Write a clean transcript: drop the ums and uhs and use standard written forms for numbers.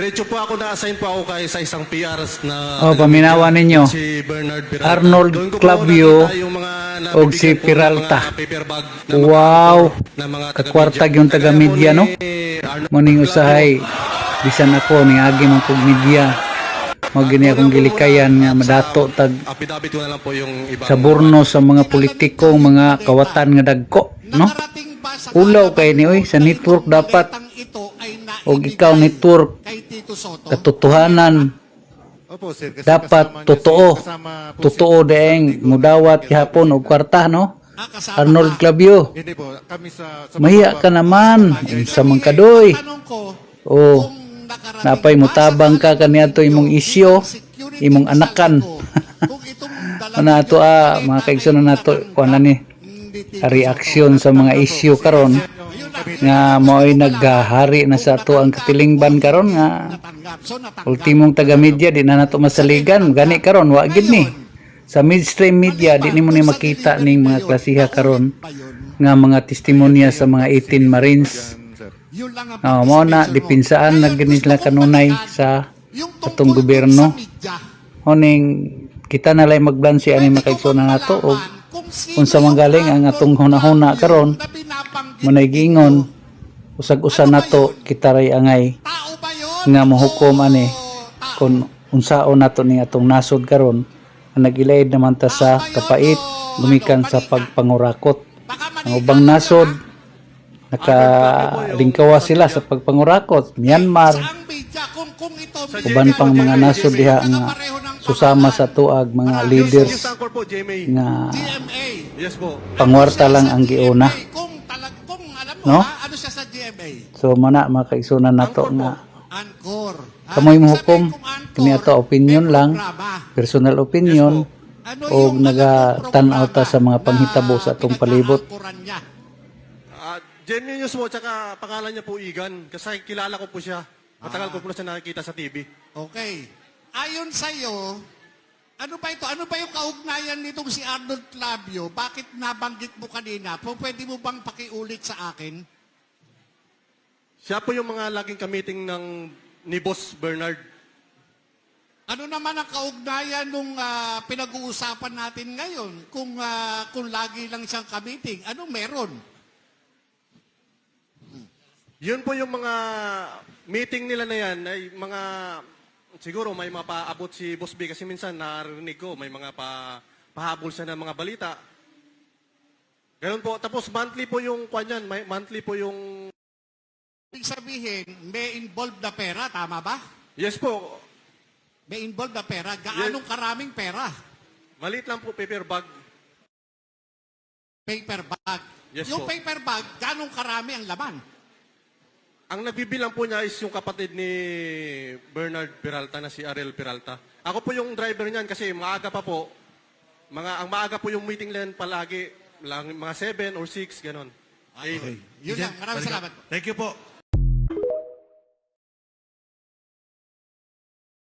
Diretso po ako, na-assign po ako sa isang PR na paminawa ninyo. si Bernard Peralta. Arnold Doon ko po Clavio nakita yung mga og si nabibigyan po ng Peralta. mga paper bag na Wow! na mga Kakwartag yung taga-media, no? Arnold Muning Clavio. usahay. Bisan ako, ni agi man kog media. Mo gini akong gilikayan nga madato tag Affidavit ko na lang po yung iba. sa burno sa mga politikong mga kawatan nga dagko, no? Ulaw kay ni oy sa network dapat og ikaw network katotohanan Opo, sir. Kasi dapat kasama niya totoo. kasama po Totoo si- daeng mudawat gihapon og kwarta, no? Arnold Clavio. Hindi po, kami sa Mahiya ka naman sa mga kadoy. Oh, napay mo tabang ka kaniadto imong isyo, imong anakan. Ana ato mga kaigsoon nato kuan ni reaksyon sa mga isyu karon nga mo'y naghahari na sa ato ang katilingban karon nga ultimong taga-media di na nato masaligan gani karon wa gid ni sa mainstream media di nimo ni makita ning mga klasiha karon nga mga testimonya sa mga 18 Marines. Mo na dipinsaan na gani sila kanunay sa atong gobyerno. Honing kita na lay magbansi ani makaigsoon nato og unsa man galing ang atong hunahuna karon manay gingon usag-usa nato kita ray angay nga mohukom ani kun unsaon nato ni atong nasod karon ang nagilaid naman ta sa kapait gumikan sa pagpangurakot ang ubang nasod nakalingkawa sila sa pagpangurakot. Myanmar uban pang mga nasod diha nga susama sa tuag mga leaders nga Yes po. pangwarta lang ang giuna, no? Ano siya sa GMA? So mana makaigsunan nato nga Angkor. kamoy mohukom kini ato opinion lang, personal opinion o nagatan-aw ta sa mga panghitabo sa atong palibot. Genuine news po, tsaka pangalan niya po Igan. Kasi kilala ko po siya. Matagal ko po na siya nakikita sa TV. Okay. Ayon sa'yo, ano ba ito? Ano ba yung kaugnayan nitong si Arnold Clavio? Bakit nabanggit mo kanina? Pwede mo bang pakiulit sa akin? Siya po yung mga laging kamiting ni Boss Bernard. Ano naman ang kaugnayan nung pinag-uusapan natin ngayon? Kung lagi lang siyang kamiting, ano meron? Yun po yung mga meeting nila na yan, ay mga, siguro may mapaabot si Boss B kasi minsan narinig ko, may mga pahabol siya ng mga balita. Ganun po. Tapos monthly po yung kwanyan, monthly po yung... Ibig sabihin, may involved na pera, tama ba? Yes po. May involved na pera. Gaanong karaming pera? Maliit lang po, paper bag. Paper bag. Yes Yung po. paper bag, ganong karami ang laman? Ang nagbibilang po niya is yung kapatid ni Bernard Peralta na si Ariel Peralta. Ako po yung driver niyan kasi maaga pa po. Ang maaga po yung meeting lang palagi. Mga 7 or 6, ganon. Okay. Yun lang. Maraming salamat. Thank you po.